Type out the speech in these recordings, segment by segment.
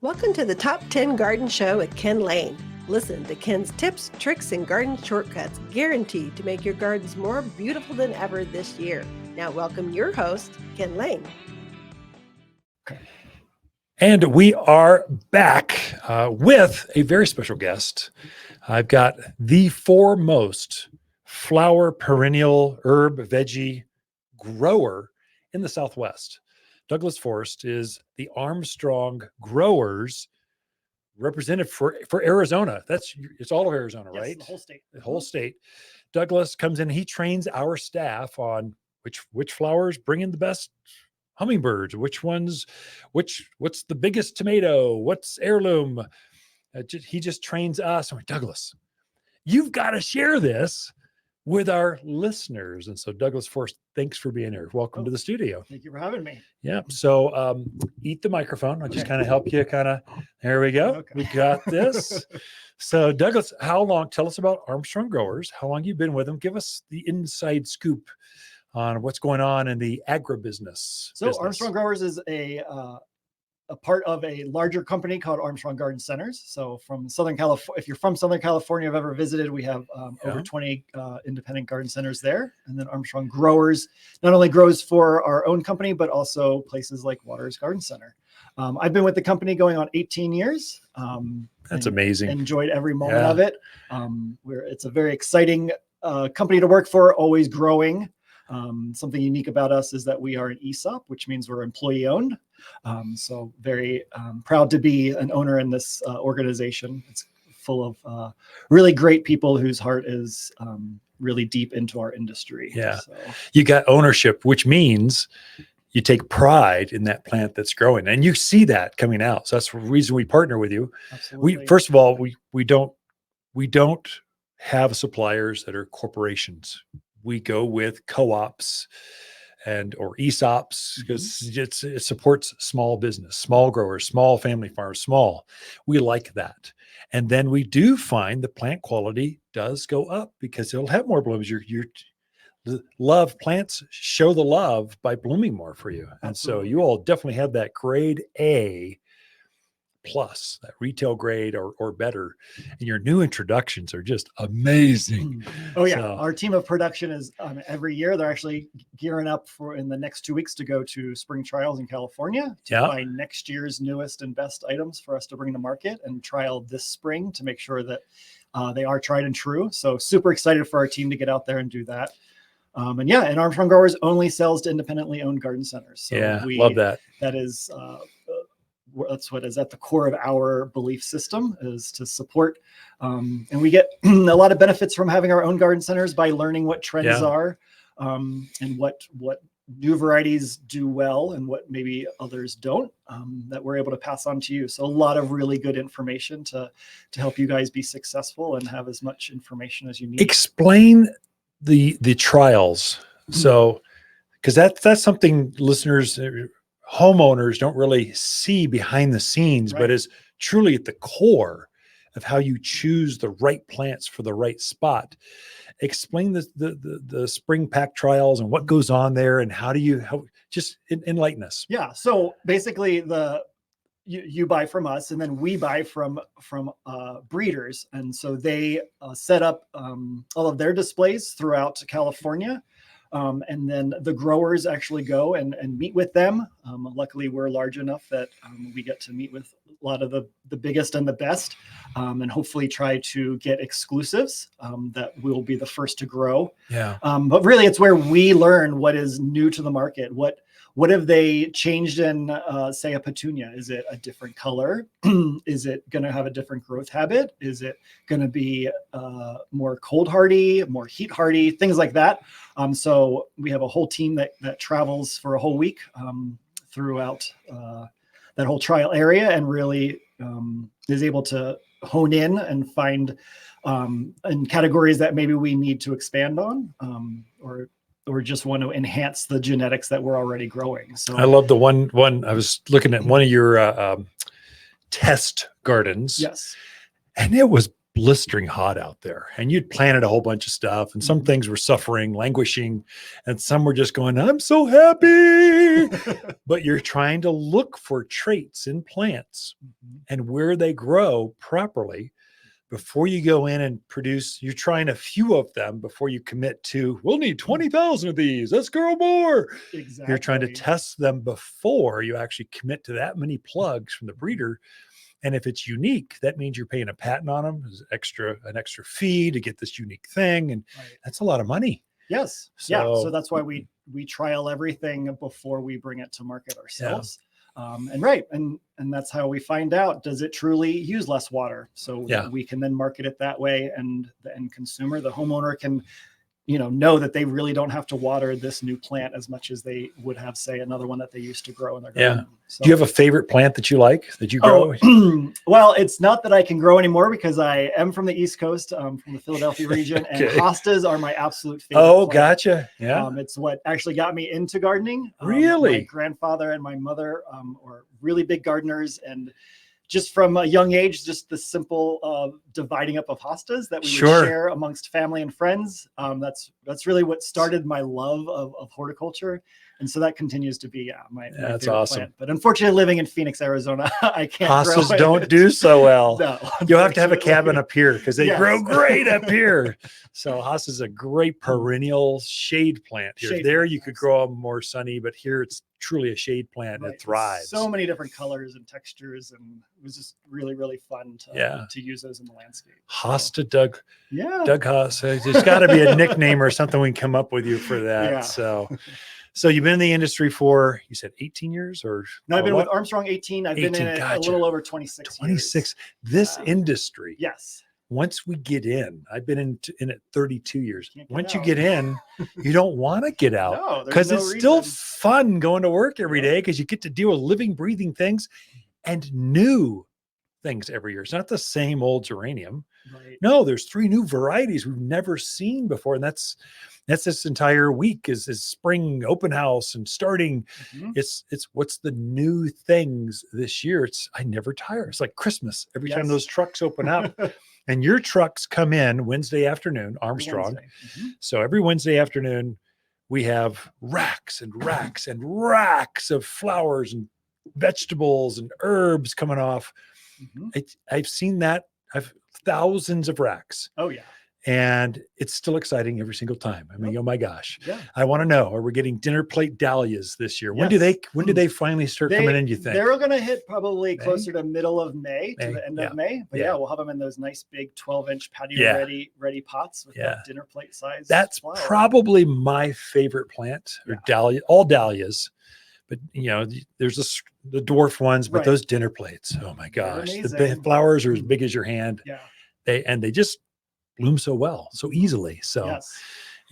Welcome to the Top 10 Garden Show with Ken Lain. Listen to Ken's tips, tricks, and garden shortcuts guaranteed to make your gardens more beautiful than ever this year. Now welcome your host, Ken Lain. And we are back with a very special guest. I've got the foremost flower, perennial, herb, veggie grower in the Southwest. Douglas Forst is the Armstrong Growers representative for Arizona. It's all of Arizona, yes, right? The whole state. The whole state. Douglas comes in, he trains our staff on which flowers bring in the best hummingbirds, what's the biggest tomato, what's heirloom. He just trains us. I'm like, Douglas, you've got to share this with our listeners. And so Douglas Forst, thanks for being here. Welcome to the studio. Thank you for having me. Yeah. So eat the microphone. I'll just kind of help you there we go. Okay. We got this. So Douglas, tell us about Armstrong Growers. How long you been with them? Give us the inside scoop on what's going on in the agribusiness. So Armstrong Growers is a part of a larger company called Armstrong Garden Centers. So from Southern California, if you're from Southern California, I've ever visited, we have over 20 independent garden centers there. And then Armstrong Growers not only grows for our own company, but also places like Waters Garden Center. I've been with the company going on 18 years. That's amazing. Enjoyed every moment of it. It's a very exciting company to work for, always growing. Something unique about us is that we are an ESOP, which means we're employee owned. So very proud to be an owner in this organization. It's full of really great people whose heart is really deep into our industry. Yeah. So. You got ownership, which means you take pride in that plant that's growing, and you see that coming out. So that's the reason we partner with you. Absolutely. First of all, we don't have suppliers that are corporations. We go with co-ops or ESOPs because it supports small business, small growers, small family farms, We like that. And then we do find the plant quality does go up because it'll have more blooms. Plants show the love by blooming more for you. And so you all definitely have that grade A plus, that retail grade or better. And your new introductions are just amazing. Oh yeah. So, our team of production is every year. They're actually gearing up in the next 2 weeks to go to spring trials in California to buy next year's newest and best items for us to bring to market and trial this spring to make sure that they are tried and true. So super excited for our team to get out there and do that. And Armstrong Growers only sells to independently owned garden centers. So love that. That is that's what is at the core of our belief system, is to support. And we get a lot of benefits from having our own garden centers by learning what trends are and what new varieties do well and what maybe others don't, that we're able to pass on to you. So a lot of really good information to help you guys be successful and have as much information as you need. Explain the trials. So, because that's something listeners, homeowners don't really see behind the scenes, but is truly at the core of how you choose the right plants for the right spot. Explain the spring pack trials and what goes on there, and how do you just enlighten us. Yeah. So basically you buy from us, and then we buy from breeders. And so they set up all of their displays throughout California. And then the growers actually go and meet with them. Luckily, we're large enough that we get to meet with a lot of the biggest and the best, and hopefully try to get exclusives that we'll be the first to grow. Yeah. But really, it's where we learn what is new to the market. What have they changed in, say, a petunia? Is it a different color? Is it going to have a different growth habit? Is it going to be more cold hardy, more heat hardy, things like that? So we have a whole team that travels for a whole week throughout that whole trial area, and really is able to hone in and find in categories that maybe we need to expand on, or just want to enhance the genetics that we're already growing. So I love the one I was looking at one of your test gardens. Yes. And it was blistering hot out there, and you'd planted a whole bunch of stuff, and some things were suffering, languishing, and some were just going, I'm so happy. But you're trying to look for traits in plants and where they grow properly before you go in and produce. You're trying a few of them before you commit to, we'll need 20,000 of these, let's grow more. Exactly. You're trying to test them before you actually commit to that many plugs from the breeder. And if it's unique, that means you're paying a patent on them, an extra fee to get this unique thing. And that's a lot of money. Yes. So that's why we trial everything before we bring it to market ourselves. And that's how we find out, does it truly use less water? So we can then market it that way, and the end consumer, the homeowner, can know that they really don't have to water this new plant as much as they would have, say, another one that they used to grow in their garden. So, do you have a favorite plant that you like, that you grow? Well, it's not that I can grow anymore, because I am from the East Coast, from the Philadelphia region, and hostas are my absolute favorite. Oh, plant. Gotcha. Yeah. It's what actually got me into gardening. Really? My grandfather and my mother are really big gardeners, and just from a young age, just the simple dividing up of hostas that we would share amongst family and friends. That's really what started my love of horticulture. And so that continues to be my that's favorite awesome. plant. But unfortunately, living in Phoenix, Arizona, I can't hostas grow it. don't do so well. No, you'll have to have a cabin up here, because they Yes. grow great up here. So hosta is a great perennial shade plant. There you could grow them more sunny, but here it's truly a shade plant. It thrives. So many different colors and textures, and it was just really, really fun to use those in the landscape. Hosta Doug. Yeah. Doug Hosta. There's got to be a nickname or something we can come up with you for that. Yeah. So you've been in the industry for, you said 18 years, or? No, I've been with Armstrong 18. I've been in it a little over 26 years. This industry. Yes. Once we get in, I've been in it 32 years. Once you get in, you don't want to get out, because it's still fun going to work every day, because you get to deal with living, breathing things and new things every year. It's not the same old geranium. Right. No, there's 3 new varieties we've never seen before. And that's this entire week is spring open house and starting. It's what's the new things this year. I never tire. It's like Christmas every time those trucks open up. And your trucks come in Wednesday afternoon, Armstrong. So every Wednesday afternoon, we have racks and racks and racks of flowers and vegetables and herbs coming off. I've seen that. I've thousands of racks. Oh, yeah. And it's still exciting every single time. I mean, oh my gosh. Yeah. I want to know, are we getting dinner plate dahlias this year? When do they finally start coming in, you think? They're going to hit probably closer to middle of May to the end of May. But we'll have them in those nice big 12-inch patio ready pots with that dinner plate size. That's probably my favorite plant, or dahlia, all dahlias. But there's the dwarf ones, but those dinner plates, oh my gosh, the flowers are as big as your hand. Yeah. They just bloom so well, so easily. So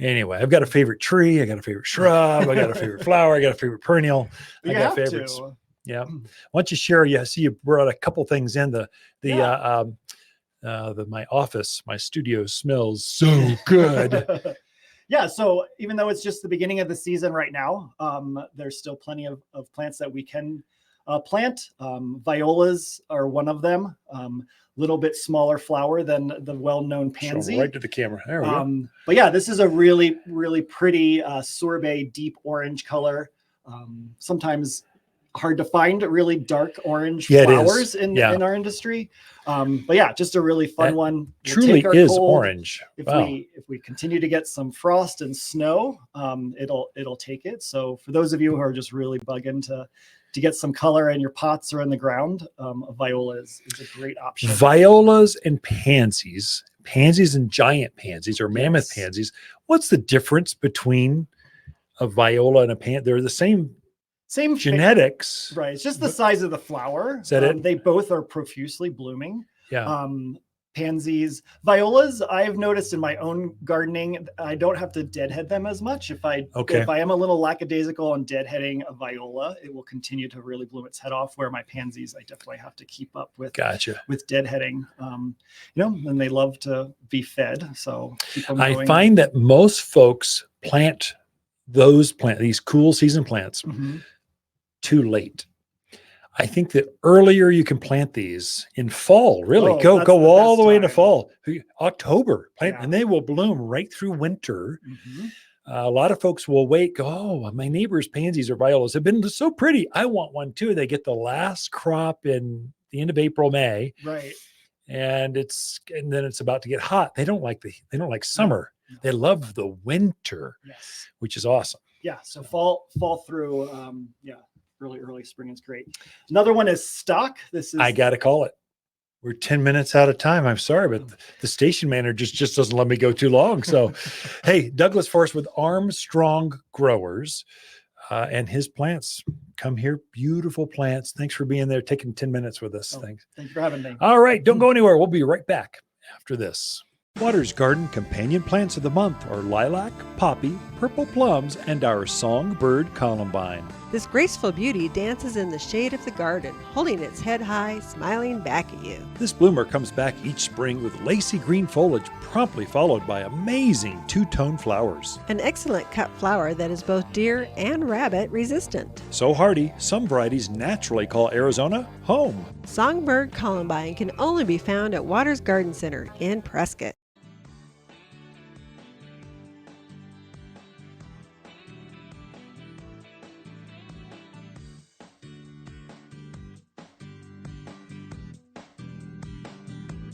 anyway, I've got a favorite tree, I got a favorite shrub, I got a favorite flower, I got a favorite perennial. I got favorites. Yeah. Why don't you share? I see you brought a couple things in. My office, my studio smells so good. Yeah, so even though it's just the beginning of the season right now, there's still plenty of plants that we can plant. Violas are one of them. Little bit smaller flower than the well-known pansy. Show right to the camera. There we go. But yeah, this is a really, really pretty sorbet deep orange color. Sometimes hard to find really dark orange flowers in our industry. But yeah, just a really fun one. Truly is orange. If we continue to get some frost and snow, it'll take it. So for those of you who are just really bugging to get some color in your pots or in the ground, a viola is a great option. Violas and pansies and giant pansies or mammoth pansies. What's the difference between a viola and a pan? They're the same genetics, right? It's just the size of the flower. Is that it? They both are profusely blooming. Yeah. Pansies, violas, I've noticed in my own gardening, I don't have to deadhead them as much. If I am a little lackadaisical on deadheading a viola, it will continue to really bloom its head off. Where my pansies, I definitely have to keep up with deadheading. And they love to be fed, so keep them going. I find that most folks plant these cool season plants too late. I think the earlier you can plant these in fall, really Oh, go that's go the all best the way into time. fall, October, plant, Yeah. and they will bloom right through winter. Mhm. A lot of folks will wait, go, oh, my neighbor's pansies or violas have been so pretty. I want one too. They get the last crop in the end of April, May, Right. and then it's about to get hot. They don't like summer. No. They love the winter, Yes. which is awesome. Yeah. So fall through. Early spring is great. Another one is stock. This is I got to call it. We're 10 minutes out of time. I'm sorry, but the station manager just doesn't let me go too long. So, hey, Douglas Forst with Armstrong Growers and his plants. Come here, beautiful plants. Thanks for being there, taking 10 minutes with us. Thanks. Thank you for having me. All right, don't go anywhere. We'll be right back after this. Waters Garden companion plants of the month are lilac, poppy, purple plums, and our songbird columbine. This graceful beauty dances in the shade of the garden, holding its head high, smiling back at you. This bloomer comes back each spring with lacy green foliage, promptly followed by amazing two-tone flowers. An excellent cut flower that is both deer and rabbit resistant. So hardy, some varieties naturally call Arizona home. Songbird columbine can only be found at Waters Garden Center in Prescott.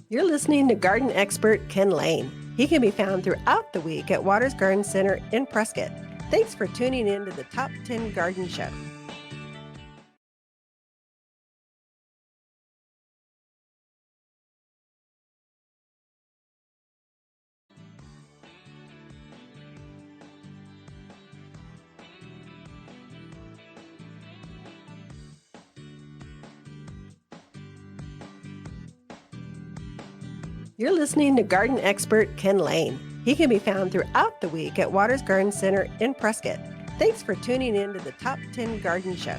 You're listening to garden expert Ken Lain. He can be found throughout the week at Waters Garden Center in Prescott. Thanks for tuning in to the Top 10 Garden Show. You're listening to garden expert Ken Lain. He can be found throughout the week at Waters Garden Center in Prescott. Thanks for tuning in to the Top 10 Garden Show.